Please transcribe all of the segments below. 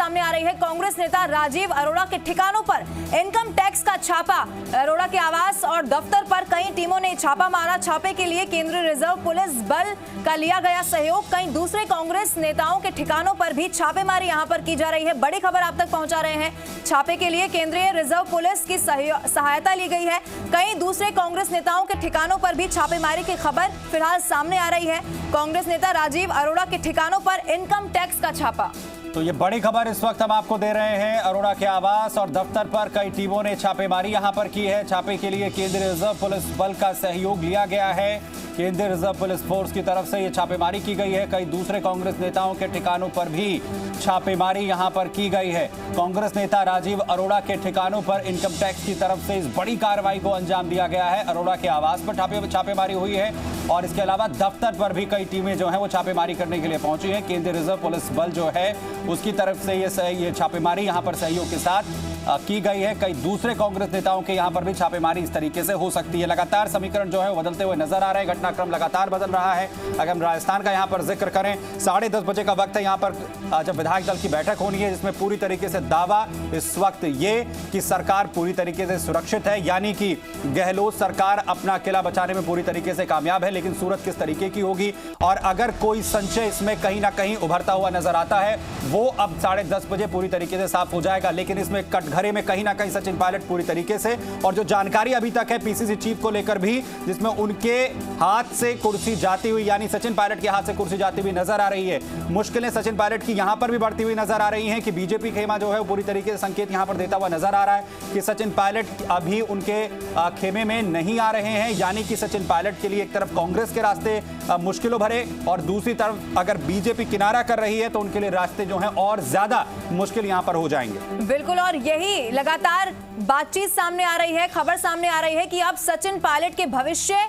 सामने आ रही है। कांग्रेस नेता राजीव अरोड़ा के ठिकानों पर इनकम टैक्स का छापा। अरोड़ा के आवास और दफ्तर पर कई टीमों ने छापा मारा। छापे के लिए केंद्रीय रिजर्व पुलिस बल का लिया गया सहयोग। कई दूसरे कांग्रेस नेताओं के ठिकानों पर भी छापेमारी यहां पर की जा रही है। बड़ी खबर आप तक पहुंचा रहे हैं। छापे के लिए केंद्रीय रिजर्व पुलिस की सहायता ली गई है। कई दूसरे कांग्रेस नेताओं के ठिकानों पर भी छापेमारी की खबर फिलहाल सामने आ रही है। कांग्रेस नेता राजीव अरोड़ा के ठिकानों पर इनकम टैक्स का छापा। तो ये बड़ी खबर इस वक्त हम आपको दे रहे हैं। अरोड़ा के आवास और दफ्तर पर कई टीमों ने छापेमारी यहां पर की है। छापे के लिए केंद्रीय रिजर्व पुलिस बल का सहयोग लिया गया है। केंद्रीय रिजर्व पुलिस फोर्स की तरफ से ये छापेमारी की गई है। कई दूसरे कांग्रेस नेताओं के ठिकानों पर भी छापेमारी यहां पर की गई है। कांग्रेस नेता राजीव अरोड़ा के ठिकानों पर इनकम टैक्स की तरफ से इस बड़ी कार्रवाई को अंजाम दिया गया है। अरोड़ा के आवास पर छापेमारी हुई है और इसके अलावा दफ्तर पर भी कई टीमें जो हैं वो छापेमारी करने के लिए पहुंची हैं। केंद्रीय रिजर्व पुलिस बल जो है उसकी तरफ से ये छापेमारी यहां पर सहयोग के साथ की गई है। कई दूसरे कांग्रेस नेताओं के यहां पर भी छापेमारी इस तरीके से हो सकती है। लगातार समीकरण जो है वो बदलते हुए नजर आ रहे हैं। घटनाक्रम लगातार बदल रहा है। अगर हम राजस्थान का यहां पर जिक्र करें, 10:30 बजे का वक्त है यहां पर जब विधायक दल की बैठक होनी है, जिसमें पूरी तरीके से दावा इस वक्त ये कि सरकार पूरी तरीके से सुरक्षित है, यानी कि गहलोत सरकार अपना किला बचाने में पूरी तरीके से कामयाब है। लेकिन सूरत किस तरीके की होगी और अगर कोई संशय इसमें कहीं ना कहीं उभरता हुआ नजर आता है, वो अब 10:30 बजे पूरी तरीके से साफ हो जाएगा। लेकिन इसमें कटघरे में कहीं ना कहीं सचिन पायलट पूरी तरीके से, और जो जानकारी अभी तक है पीसीसी चीफ को लेकर भी, जिसमें उनके हाथ से कुर्सी जाती हुई, यानी सचिन पायलट के हाथ से कुर्सी जाती हुई नजर आ रही है। मुश्किलें सचिन पायलट की यहां पर भी बढ़ती हुई नजर आ रही हैं कि बीजेपी खेमा जो है वो पूरी तरीके से संकेत यहां पर देता हुआ नजर आ रहा है कि सचिन पायलट अभी उनके खेमे में नहीं आ रहे हैं। यानी कि सचिन पायलट के लिए एक तरफ कांग्रेस के रास्ते मुश्किलों भरे और दूसरी तरफ अगर बीजेपी किनारा कर रही है तो उनके लिए रास्ते जो हैं और ज्यादा मुश्किल यहां पर हो जाएंगे। बिल्कुल, और यही लगातार बातचीत सामने आ रही है, खबर सामने आ रही है कि अब सचिन पायलट के भविष्य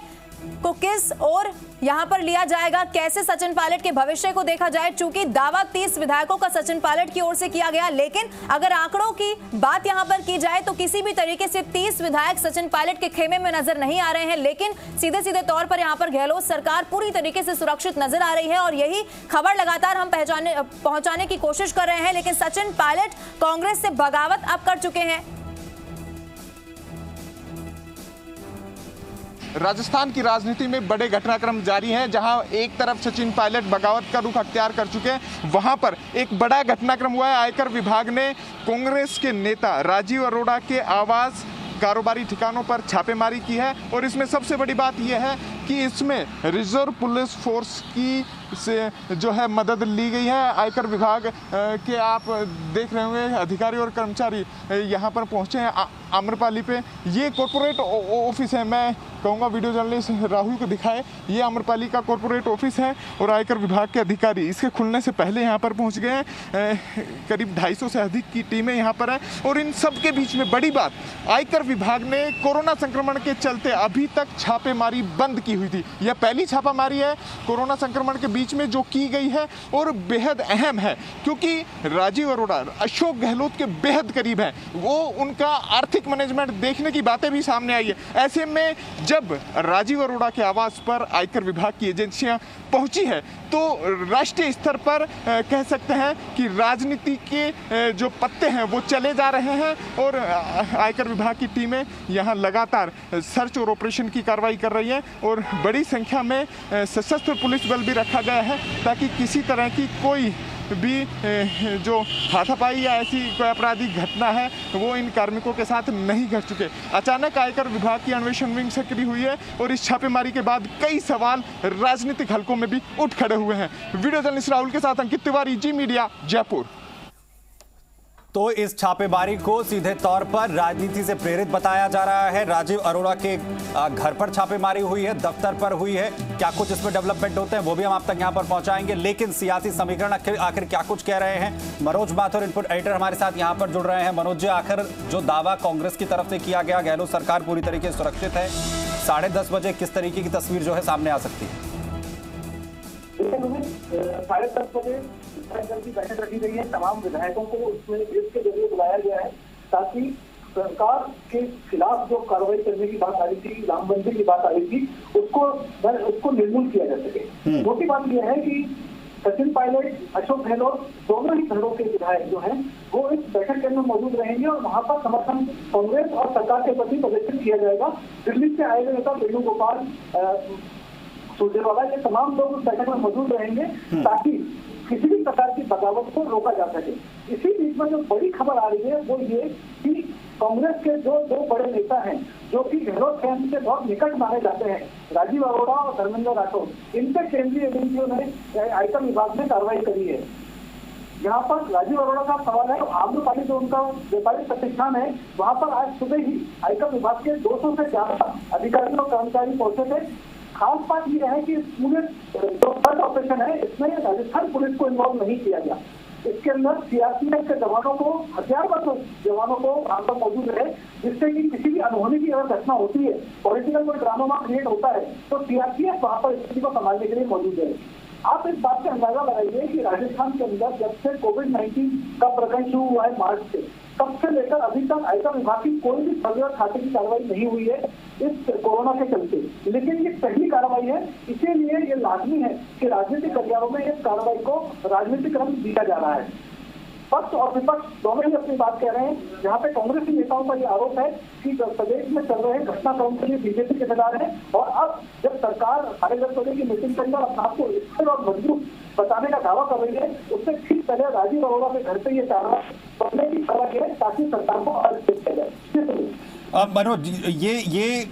को किस ओर यहां पर लिया जाएगा, कैसे सचिन पायलट के भविष्य को देखा जाए। चूंकि दावा 30 विधायकों का सचिन पायलट की ओर से किया गया, लेकिन अगर आंकड़ों की बात यहां पर की जाए तो किसी भी तरीके से 30 विधायक सचिन पायलट के खेमे में नजर नहीं आ रहे हैं। लेकिन सीधे सीधे तौर पर यहां पर गहलोत सरकार पूरी तरीके से सुरक्षित नजर आ रही है और यही खबर लगातार हम पहुंचाने की कोशिश कर रहे हैं। लेकिन सचिन पायलट कांग्रेस से बगावत अब कर चुके हैं। राजस्थान की राजनीति में बड़े घटनाक्रम जारी हैं। जहां एक तरफ सचिन पायलट बगावत का रुख अख्तियार कर चुके हैं, वहां पर एक बड़ा घटनाक्रम हुआ है। आयकर विभाग ने कांग्रेस के नेता राजीव अरोड़ा के आवास, कारोबारी ठिकानों पर छापेमारी की है और इसमें सबसे बड़ी बात यह है कि इसमें रिजर्व पुलिस फोर्स की से जो है मदद ली गई है। आयकर विभाग के आप देख रहे होंगे अधिकारी और कर्मचारी यहाँ पर पहुँचे हैं आम्रपाली पे। ये कॉर्पोरेट ऑफिस है, मैं कहूँगा वीडियो जर्नलिस्ट राहुल को दिखाए। ये आम्रपाली का कॉर्पोरेट ऑफिस है और आयकर विभाग के अधिकारी इसके खुलने से पहले यहाँ पर पहुँच गए हैं। करीब 250 से अधिक की टीमें यहाँ पर हैं और इन सब के बीच में बड़ी बात, आयकर विभाग ने कोरोना संक्रमण के चलते अभी तक छापेमारी बंद की हुई थी। यह पहली छापामारी है कोरोना संक्रमण के बीच में जो की गई है और बेहद अहम है, क्योंकि राजीव अरोड़ा अशोक गहलोत के बेहद करीब है। वो उनका आर्थिक मैनेजमेंट देखने की बातें भी सामने आई है। ऐसे में जब राजीव अरोड़ा के आवास पर आयकर विभाग की एजेंसियां पहुंची है तो राष्ट्रीय स्तर पर कह सकते हैं कि राजनीति के जो पत्ते हैं वो चले जा रहे हैं और आयकर विभाग की टीमें यहां लगातार सर्च और ऑपरेशन की कार्रवाई कर रही है और बड़ी संख्या में सशस्त्र पुलिस बल भी रखा गया है ताकि किसी तरह की कोई भी जो हाथापाई या ऐसी कोई आपराधिक घटना है वो इन कार्मिकों के साथ नहीं घट चुके। अचानक आयकर विभाग की अन्वेषण विंग सक्रिय हुई है और इस छापेमारी के बाद कई सवाल राजनीतिक हलकों में भी उठ खड़े हुए हैं। वीडियो जर्नलिस्ट राहुल के साथ अंकित तिवारी, जी मीडिया, जयपुर। तो इस छापेमारी को सीधे तौर पर राजनीति से प्रेरित बताया जा रहा है। राजीव अरोड़ा के घर पर छापेमारी हुई है, दफ्तर पर हुई है। क्या कुछ इसमें डेवलपमेंट होते हैं वो भी हम आप तक यहां पर पहुंचाएंगे। लेकिन सियासी समीकरण आखिर क्या कुछ कह रहे हैं, मनोज माथुर इनपुट एडिटर हमारे साथ यहां पर जुड़ रहे हैं। मनोज जी, आखिर जो दावा कांग्रेस की तरफ से किया गया, गहलोत सरकार पूरी तरीके से सुरक्षित है, 10:30 बजे किस तरीके की तस्वीर जो है सामने आ सकती है? 10:30 बजे की बैठक रखी गई है। तमाम विधायकों को उसमें इसके जरिए बुलाया गया है ताकि सरकार के खिलाफ जो कार्रवाई करने की बात आ रही थी, लामबंदी की बात आ रही थी, उसको निर्मूल किया जा सके। छोटी बात यह है कि सचिन पायलट, अशोक गहलोत, दोनों ही दलों के विधायक जो हैं वो इस बैठक के अंदर मौजूद रहेंगे और वहां पर समर्थन कांग्रेस और सरकार के प्रति प्रदर्शित किया जाएगा। दिल्ली से आए हुए नेता वेणुगोपाल सुरजेवाला, ये तमाम लोग उस बैठक में मौजूद रहेंगे ताकि किसी भी प्रकार की बगावत को रोका जा सके। इसी बीच में जो बड़ी खबर आ रही है वो ये कि कांग्रेस के जो दो बड़े नेता हैं जो कि गहलोत कैंप से बहुत निकट माने जाते हैं, राजीव अरोड़ा और धर्मेंद्र राठौर, इन पे केंद्रीय एजेंसियों ने आयकर विभाग में कार्रवाई करी है। यहाँ पर राजीव अरोड़ा का सवाल है, आम्रपाली जो उनका व्यापारिक प्रतिष्ठान है वहां पर आज सुबह ही आयकर विभाग के 200 से ज्यादा अधिकारी और कर्मचारी पहुंचे थे। खास बात यह है कि पूरे जो सर्च ऑपरेशन है इसमें राजस्थान पुलिस को इन्वॉल्व नहीं किया गया। इसके अंदर सीआरपीएफ के जवानों को, हथियारबंद जवानों को वहां पर मौजूद रहे, जिससे कि किसी भी अनहोनी की अगर घटना होती है, पॉलिटिकल कोई ड्रामा क्रिएट होता है तो सीआरपीएफ वहां पर स्थिति को संभालने के लिए मौजूद है। आप इस बात का अंदाजा लगाइए कि राजस्थान के अंदर जब से कोविड-19 का प्रकरण शुरू हुआ है मार्च से, तब से लेकर अभी तक आयकर विभाग की कोई भी सर्वे खाते की कार्रवाई नहीं हुई है इस कोरोना के चलते। लेकिन ये पहली कार्रवाई है, इसीलिए ये लाजमी है कि राजनीतिक गलियारों में इस कार्रवाई को राजनीतिक रंग दिया जा रहा है। पक्ष और विपक्ष दोनों ही अपनी बात कह रहे हैं। जहाँ पे कांग्रेसी नेताओं का ये आरोप है कि प्रदेश में चल रहे घटनाक्रम के लिए बीजेपी जिम्मेदार है और अब जब सरकार 10:30 बजे की मीटिंग के अंदर अपने आप को स्थिर और मजबूत बताने का दावा कर रही है, उससे ठीक पहले राजीव अरोड़ा के घर पे ये कार्रवाई करने की खबर है ताकि सरकार को आदेश किया जाए। मनोज, ये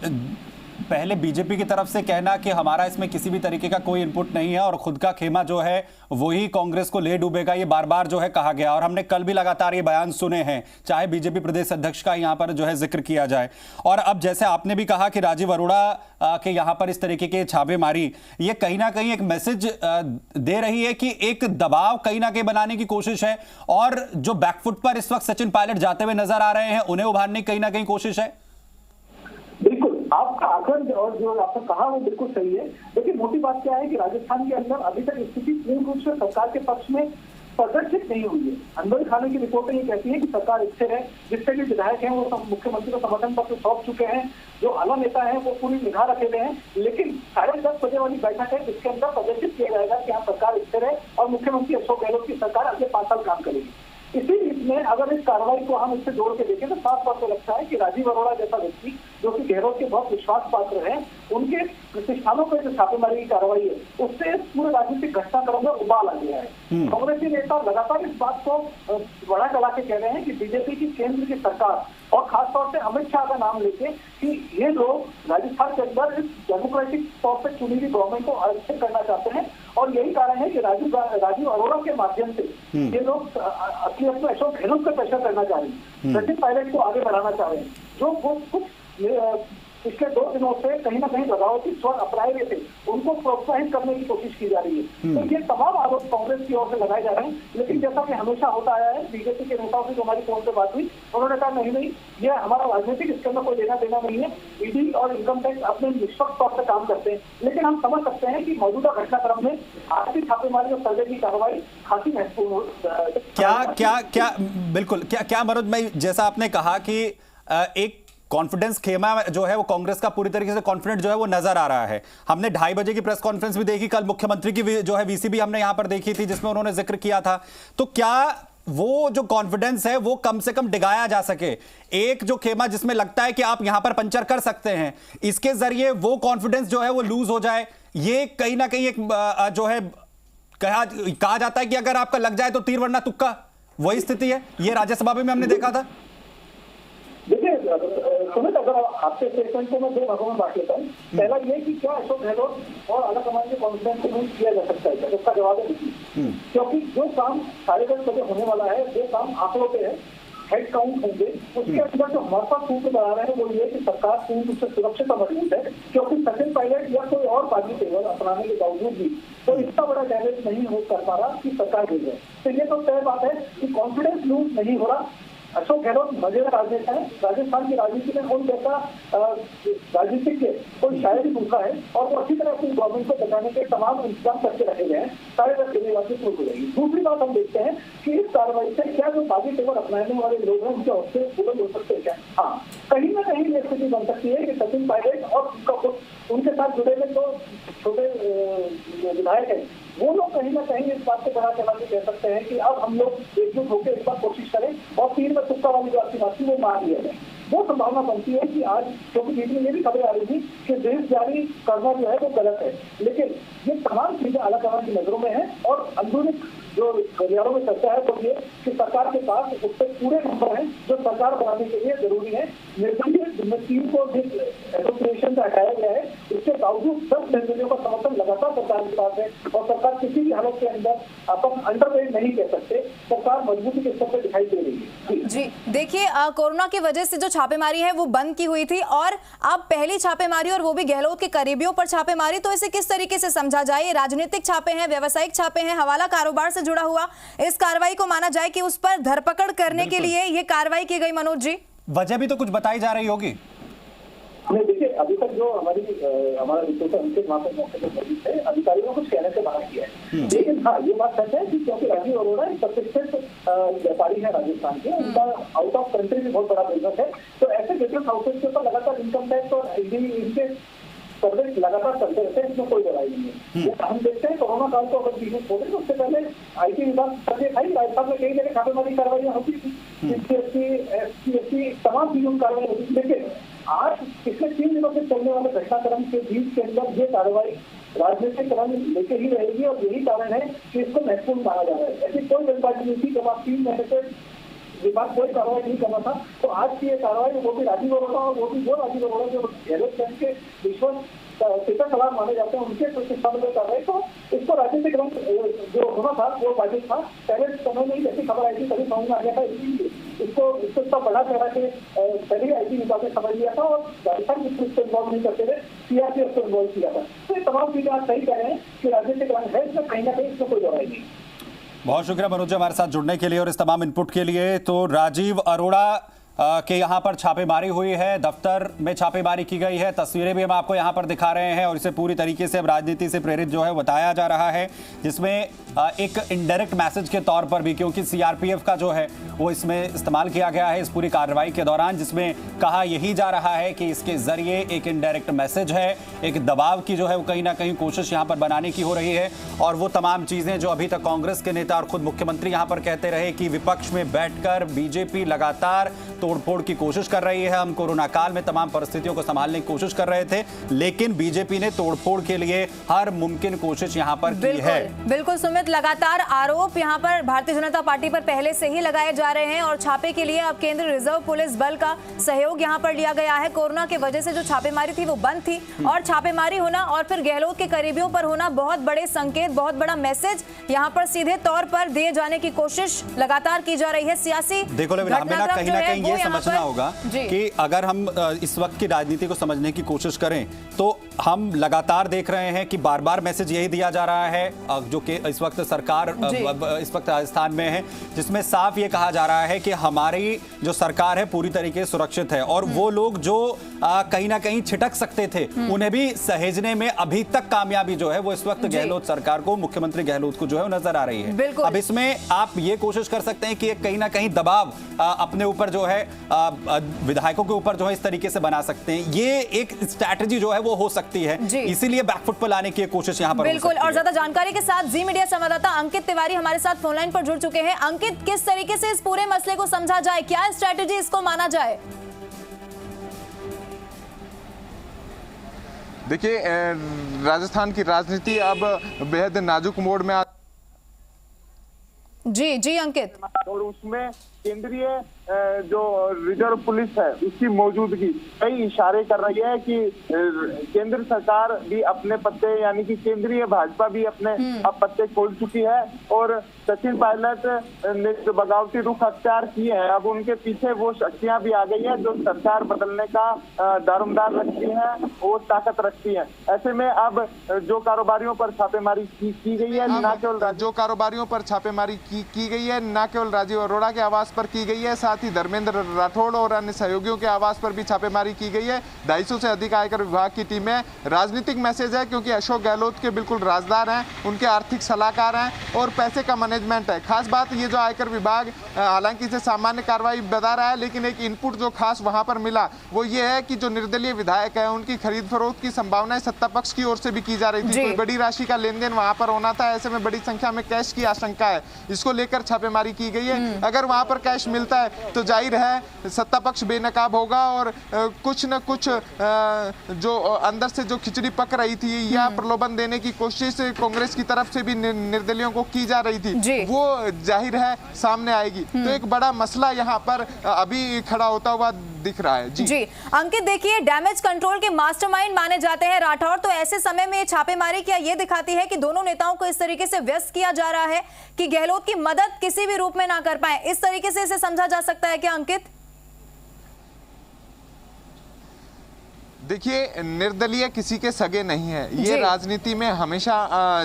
पहले बीजेपी की तरफ से कहना कि हमारा इसमें किसी भी तरीके का कोई इनपुट नहीं है और खुद का खेमा जो है वही कांग्रेस को ले डूबेगा, ये बार बार जो है कहा गया और हमने कल भी लगातार ये बयान सुने हैं, चाहे बीजेपी प्रदेश अध्यक्ष का यहाँ पर जो है जिक्र किया जाए। और अब जैसे आपने भी कहा कि राजीव अरोड़ा के यहाँ पर इस तरीके के छापेमारी, ये कहीं ना कहीं एक मैसेज दे रही है कि एक दबाव कहीं ना कहीं बनाने की कोशिश है और जो बैकफुट पर इस वक्त सचिन पायलट जाते हुए नजर आ रहे हैं उन्हें उभारने की कहीं ना कहीं कोशिश है। बिल्कुल, आपका आकलन और जो आपने कहा वो बिल्कुल सही है। लेकिन मोटी बात क्या है कि राजस्थान के अंदर अभी तक स्थिति पूर्ण रूप से सरकार के पक्ष में प्रदर्शित नहीं हुई है। अनवर खाने की रिपोर्टें ये कहती है कि सरकार स्थिर है, जिससे भी विधायक हैं वो सब मुख्यमंत्री को समर्थन पत्र सौंप चुके हैं, जो आला नेता हैं वो पूरी निगाह रखे हुए हैं। लेकिन 10:30 बजे वाली बैठक है जिसके अंदर प्रदर्शित किया जाएगा कि यहाँ सरकार स्थिर है और मुख्यमंत्री अशोक गहलोत की सरकार अगले 5 साल काम करेगी। इसी बीच में अगर इस कार्रवाई को हम इससे जोड़ के देखें तो साफ तौर पर लगता है कि राजीव अरोड़ा जैसा व्यक्ति जो कि गहलोत के बहुत विश्वास पात्र हैं, उनके प्रतिष्ठानों पर जो छापेमारी की कार्रवाई है उससे पूरे राजनीतिक घटनाक्रम में उबाल आ गया है। कांग्रेसी नेता लगातार इस बात को बड़ा चला के कह रहे हैं कि बीजेपी की केंद्र की सरकार और खासतौर से अमित शाह का नाम लेके कि ये लोग राजस्थान के अंदर इस डेमोक्रेटिक तौर पर चुनी हुई गवर्नमेंट को अस्थिर करना चाहते हैं और यही कारण है कि राजीव अरोड़ा के माध्यम से ये लोग अपने अशोक गहलोत पर प्रेशर करना चाह रहे हैं, सचिन पायलट को आगे बढ़ाना चाह रहे हैं, जो वो कुछ पिछले 2 दिनों से कहीं ना कहीं बगावती स्वर अपनाए हुए थे, उनको प्रोत्साहित करने की कोशिश की जा रही है। तो ये तमाम आरोप कांग्रेस की ओर से लगाए जा रहे हैं। लेकिन जैसा कि हमेशा होता आया है, बीजेपी के नेताओं से जो हमारी फोन पे बात हुई, उन्होंने कहा नहीं, ये हमारा राजनीतिक इसके अंदर कोई लेना देना नहीं है, ईडी और इनकम टैक्स अपने निष्पक्ष तौर से काम करते हैं। लेकिन हम समझ सकते हैं कि मौजूदा घटनाक्रम में आज की छापेमारी और सर्वे की कार्रवाई खासी महत्वपूर्ण क्या बिल्कुल क्या मनोज, मैं जैसा आपने कहा कि एक कॉन्फिडेंस खेमा जो है वो कांग्रेस का पूरी तरीके से कॉन्फिडेंट जो है वो नजर आ रहा है। हमने 2:30 बजे की प्रेस कॉन्फ्रेंस भी देखी, कल मुख्यमंत्री की जो है वीसी भी हमने यहां पर देखी थी जिसमें उन्होंने जिक्र किया था। तो क्या वो जो कॉन्फिडेंस है वो कम से कम डिगाया जा सके, एक जो खेमा जिसमें लगता है कि आप यहां पर पंचर कर सकते हैं, इसके जरिए वो कॉन्फिडेंस जो है वो लूज हो जाए, ये कहीं ना कहीं एक जो है कहा जाता है कि अगर आपका लग जाए तो तीर वरना तुक्का, वही स्थिति है। ये राज्यसभा में हमने देखा था। देखिए सुमित, अगर आपके स्टेटमेंट को मैं 2 भागों में बांट लेता हूँ। पहला ये कि क्या अशोक गहलोत और आला कमान के कॉन्फ्रेंस को नहीं किया जा सकता है, उसका जवाब है नहीं, क्योंकि जो काम 10:30 बजे होने वाला है वो काम आंकड़ों पे है, हेड काउंट होंगे। उसके अंदर जो हमारे पास सूत्र बना रहे हैं वो ये कि सरकार पूर्ण रूप से सुरक्षित और मजबूत है, क्योंकि सचिन पायलट या कोई और पार्टी टेबल अपनाने के बावजूद भी तो इतना बड़ा डैमेज नहीं हो कर पा रहा कि सरकार गिर जाए। तो ये तो तय बात है कि कॉन्फिडेंस लूज नहीं हो रहा। अशोक गहलोत मजेदार राजनेता है, राजस्थान की राजनीति में उन जैसा राजनीतिक के कोई शायद ही भूखा है और वो अच्छी तरह अपनी गवर्नमेंट को बचाने के तमाम इंतजाम करके रखे गए हैं। 10:30 बजे वापस शुरू हो जाएगी। दूसरी बात हम देखते हैं कि इस कार्रवाई से क्या जो बागी टेबल अपनाने वाले लोग हैं उनके हौसले बुलंद हो सकते हैं क्या? हाँ, कहीं ना कहीं ये स्थिति बन सकती है कि सचिन पायलट और उनके साथ जुड़े हुए जो छोटे विधायक हैं वो लोग कहीं ना कहीं इस बात को बढ़ा चला के कह सकते हैं कि अब हम लोग एकजुट होकर इस बार कोशिश करें और तीर में तुक्का वाली जो आपकी बात थी वो मार लिया जाए। वो संभावना बनती है कि आज, क्योंकि बीच में ये भी खबरें आ रही थी कि देश जारी करना जो है वो गलत है, लेकिन ये तमाम चीजें आला की नजरों में है और अंदरूनी जो गलियारों में चर्चा है वो ये कि सरकार के पास उस पर पूरे नंबर हैं जो सरकार बनाने के लिए जरूरी है। निर्दलीय टीम को जिस एसोसिएशन से हटाया गया है उसके बावजूद 10 निर्दलीयों का समर्थन लगातार सरकार के पास है और सरकार किसी भी हालत के अंदर अपन अंडरवेट नहीं कह सकते, सरकार मजबूती के स्तर पर दिखाई दे रही है। जी देखिए, कोरोना की वजह से जो छापेमारी है वो बंद की हुई थी और अब पहली छापेमारी और वो भी गहलोत के करीबियों पर छापेमारी, तो इसे किस तरीके से समझा जाए? राजनीतिक छापे हैं, व्यवसायिक छापे हैं, हवाला कारोबार से जुड़ा हुआ इस कार्रवाई को माना जाए कि उस पर धरपकड़ करने के लिए ये कार्रवाई की गई? मनोज जी, वजह भी तो कुछ बताई जा रही होगी। नहीं, देखिए अभी तक जो हमारा रिपोर्टर उनके वहाँ पर मौके पर मौजूद है, अधिकारियों ने कुछ कहने से मना किया है, लेकिन हाँ ये बात सच है कि क्योंकि राजीव अरोड़ा एक प्रतिष्ठित व्यापारी है राजस्थान के, उनका आउट ऑफ कंट्री भी बहुत बड़ा बिजनेस है, तो ऐसे बिजनेस हाउसेज के ऊपर लगातार इनकम टैक्स और इनके सर्वे लगातार चलते रहते हैं, इसमें कोई लड़ाई नहीं है। हम देखते हैं कोरोना काल को अगर बीच में छोड़े तो उससे पहले IT विभाग सर्वे आई, राजस्थान में कई जगह छापेमारी कार्रवाइयां होती थी, SC तमाम चीजों में कार्रवाई होती थी, लेकिन आज पिछले 3 दिनों से चलने वाले घटनाक्रम के बीच के अंदर ये कार्रवाई राजनीतिक रंग लेके ही रहेगी और यही कारण है कि इसको महत्वपूर्ण माना जा रहा है। ऐसी कोई जल्दबाजी नहीं थी जब आप 3 महीने से विभाग कोई कार्रवाई नहीं करना था, तो आज की ये कार्रवाई वो भी राजीव अरोड़ा और वो भी जो राजीव अरोड़ा जो गहलोत के विश्वास पिता सलाह माने जाते हैं उनके प्रतिष्ठा में कर रहे, तो इसको राजनीतिक रंग जो होना था वो वाजिब था। पहले समय में जैसी खबर आई थी तभी समझ में आ गया था, इसलिए इसको सब बढ़ा चढ़ा के पहले IT विभाग ने समझ लिया था और राजस्थान की इसको इन्वॉल्व नहीं करते थे, CRPF को इन्वॉल्व किया था। तो ये तमाम चीजें आप सही कह रहे हैं कि राजनीतिक रंग है इसमें, कहीं ना कहीं इसमें कोई लड़ाई नहीं। बहुत शुक्रिया मनोज जी हमारे साथ जुड़ने के लिए और इस तमाम इनपुट के लिए। तो राजीव अरोड़ा के यहाँ पर छापेमारी हुई है, दफ्तर में छापेमारी की गई है, तस्वीरें भी हम आपको यहाँ पर दिखा रहे हैं और इसे पूरी तरीके से अब राजनीति से प्रेरित जो है बताया जा रहा है, जिसमें एक इनडायरेक्ट मैसेज के तौर पर भी, क्योंकि CRPF का जो है वो इसमें इस्तेमाल किया गया है इस पूरी कार्रवाई के दौरान, जिसमें कहा यही जा रहा है कि इसके जरिए एक इनडायरेक्ट मैसेज है, एक दबाव की जो है वो कहीं ना कहीं कोशिश यहाँ पर बनाने की हो रही है। और वो तमाम चीजें जो अभी तक कांग्रेस के नेता और खुद मुख्यमंत्री यहाँ पर कहते रहे कि विपक्ष में बैठकर बीजेपी लगातार तोड़फोड़ की कोशिश कर रही है, हम कोरोना काल में तमाम परिस्थितियों को संभालने की कोशिश कर रहे थे, लेकिन बीजेपी ने तोड़फोड़ के लिए हर मुमकिन कोशिश यहां पर की है। बिल्कुल सुमित, लगातार आरोप यहां पर भारतीय जनता पार्टी पर पहले से ही लगाए जा रहे हैं और छापे के लिए अब केंद्रीय रिजर्व पुलिस बल का सहयोग यहां पर लिया गया है। कोरोना की वजह से जो छापेमारी थी वो बंद थी और छापेमारी होना और फिर गहलोत के करीबियों पर होना बहुत बड़े संकेत, बहुत बड़ा मैसेज यहां पर सीधे तौर पर दिए जाने की कोशिश लगातार की जा रही है। सियासी देखो कहीं ना कहीं ये समझना होगा कि अगर हम इस वक्त की राजनीति को समझने की कोशिश करें तो हम लगातार देख रहे हैं कि बार बार मैसेज यही दिया जा रहा है, जो कि इस वक्त सरकार इस वक्त राजस्थान में है, जिसमें साफ ये कहा जा रहा है कि हमारी जो सरकार है पूरी तरीके से सुरक्षित है और वो लोग जो कहीं ना कहीं छिटक सकते थे उन्हें भी सहेजने में अभी तक कामयाबी जो है वो इस वक्त गहलोत सरकार को, मुख्यमंत्री गहलोत को जो है नजर आ रही है। अब इसमें आप ये कोशिश कर सकते हैं कि कहीं ना कहीं दबाव अपने ऊपर जो है विधायकों के ऊपर जो है इस तरीके से बना सकते हैं, ये एक स्ट्रैटेजी जो है वो हो सकती है, इसीलिए बैकफुट पर लाने की कोशिश यहां पर बिल्कुल। और ज्यादा जानकारी के साथ जी मीडिया संवाददाता अंकित तिवारी हमारे साथ फोन लाइन पर जुड़ चुके हैं। अंकित, किस तरीके से इस पूरे मसले को समझा जाए, क्या स्ट्रैटेजी इसको माना जाए? देखिए, राजस्थान की राजनीति अब बेहद नाजुक मोड़ में जी अंकित, और उसमें केंद्रीय जो रिजर्व पुलिस है उसकी मौजूदगी कई इशारे कर रही है कि केंद्र सरकार भी अपने पत्ते, यानी कि केंद्रीय भाजपा भी अपने अब पत्ते खोल चुकी है और सचिन पायलट ने जो बगावती रुख अख्तियार किए हैं अब उनके पीछे वो शक्तियां भी आ गई है जो सरकार बदलने का दारोमदार रखती है और ताकत रखती है। ऐसे में अब जो कारोबारियों पर छापेमारी की गई है, न केवल जो कारोबारियों पर छापेमारी की गई है, न केवल राजीव अरोड़ा के आवास पर की गई है, साथ ही धर्मेंद्र राठौड़ और अन्य सहयोगियों के आवास पर भी छापेमारी की गई है। 250 से अधिक आयकर विभाग की टीमें। राजनीतिक मैसेज है क्योंकि अशोक गहलोत के बिल्कुल राजदार हैं, उनके आर्थिक सलाहकार हैं और पैसे का मैनेजमेंट है। खास बात ये जो आयकर विभाग हालांकि इसे सामान्य कार्रवाई बता रहा है, लेकिन एक इनपुट जो खास वहां पर मिला वो ये है कि जो निर्दलीय विधायक है उनकी खरीद फरोख्त की संभावनाएं सत्ता पक्ष की ओर से भी की जा रही थी। कोई बड़ी राशि का लेन देन वहां पर होना था, ऐसे में बड़ी संख्या में कैश की आशंका है, इसको लेकर छापेमारी की गई है। अगर वहां पर कैश मिलता है तो जाहिर है सत्ता पक्ष बेनकाब होगा और कुछ न कुछ जो अंदर से जो खिचड़ी पक रही थी या प्रलोभन देने की कोशिश कांग्रेस की तरफ से भी निर्दलियों को की जा रही थी, वो जाहिर है सामने आएगी। तो एक बड़ा मसला यहाँ पर अभी खड़ा होता हुआ दिख रहा है। जी अंकित, देखिए डैमेज कंट्रोल के मास्टरमाइंड माने जाते हैं राठौड़, तो ऐसे समय में ये छापेमारी क्या ये दिखाती है कि दोनों नेताओं को इस तरीके से व्यस्त किया जा रहा है कि गहलोत की मदद किसी भी रूप में ना कर पाए, इस तरीके से इसे समझा जा सकता है क्या अंकित? देखिए, निर्दलीय किसी के सगे नहीं है, ये राजनीति में हमेशा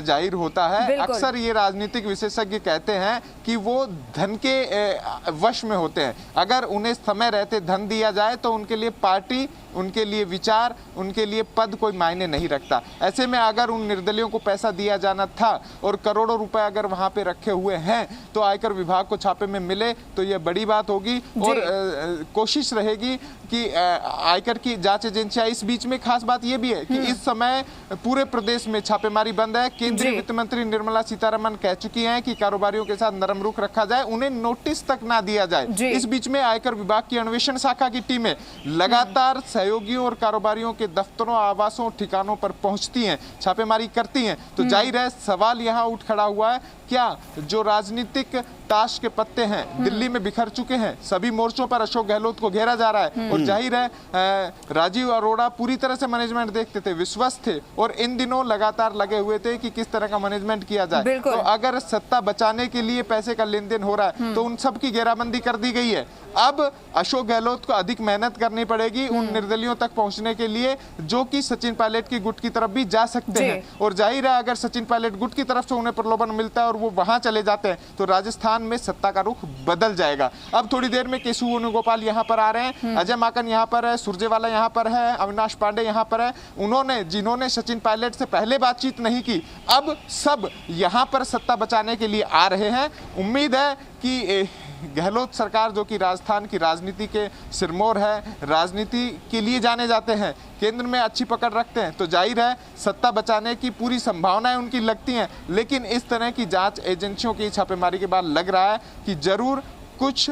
जाहिर होता है। अक्सर ये राजनीतिक विशेषज्ञ कहते हैं कि वो धन के वश में होते हैं। अगर उन्हें समय रहते धन दिया जाए तो उनके लिए पार्टी, उनके लिए विचार, उनके लिए पद कोई मायने नहीं रखता। ऐसे में अगर उन निर्दलियों को पैसा दिया जाना था और करोड़ों रुपए अगर वहां पे रखे हुए हैं तो आयकर विभाग को छापे में मिले तो ये बड़ी बात होगी और कोशिश रहेगी कि आयकर की जांच एजेंसियां। इस बीच में खास बात यह भी है कि इस समय पूरे प्रदेश में छापेमारी बंद है। केंद्रीय वित्त मंत्री निर्मला सीतारमण कह चुकी हैं कि कारोबारियों के साथ नरम रुख रखा जाए, उन्हें नोटिस तक ना दिया जाए। इस बीच में आयकर विभाग की अन्वेषण शाखा की टीमें लगातार सहयोगियों और कारोबारियों के दफ्तरों, आवासों, ठिकानों पर पहुंचती हैं, छापेमारी करती हैं। तो जाहिर है सवाल यहां उठ खड़ा हुआ है, क्या जो राजनीतिक ताश के पत्ते हैं दिल्ली में बिखर चुके हैं, सभी मोर्चों पर अशोक गहलोत को घेरा जा रहा है और जाहिर है राजीव अरोड़ा पूरी तरह से मैनेजमेंट देखते थे, विश्वस्त थे और इन दिनों लगातार लगे हुए थे कि किस तरह का मैनेजमेंट किया जाए। तो अगर सत्ता बचाने के लिए पैसे का लेन देन हो रहा है तो उन सब की घेराबंदी कर दी गई है। अब अशोक गहलोत को अधिक मेहनत करनी पड़ेगी उन निर्दलियों तक पहुंचने के लिए जो कि सचिन पायलट की गुट की तरफ भी जा सकते हैं। और जाहिर है अगर सचिन पायलट गुट की तरफ से उन्हें प्रलोभन मिलता है और वो वहां चले जाते हैं तो राजस्थान में सत्ता का रुख बदल जाएगा। अब थोड़ी देर में केशव वेणुगोपाल यहां पर आ रहे हैं, अजय माकन यहां पर है, सुरजेवाला यहां पर है, अविनाश पांडे यहां पर है। उन्होंने जिन्होंने सचिन पायलट से पहले बातचीत नहीं की, अब सब यहां पर सत्ता बचाने के लिए आ रहे हैं। उम्मीद है कि गहलोत सरकार जो कि राजस्थान की राजनीति के सिरमौर है, राजनीति के लिए जाने जाते हैं, केंद्र में अच्छी पकड़ रखते हैं, तो जाहिर है सत्ता बचाने की पूरी संभावनाएं उनकी लगती हैं। लेकिन इस तरह की जांच एजेंसियों की छापेमारी के बाद लग रहा है कि जरूर कुछ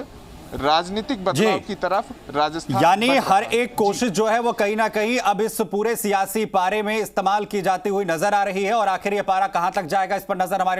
राजनीतिक बदलाव की तरफ राजस्थान, यानी हर एक कोशिश जो है वो कहीं ना कहीं अब इस पूरे सियासी पारे में इस्तेमाल की जाती हुई नजर आ रही है और आखिर ये पारा कहां तक जाएगा इस पर नजर हमारे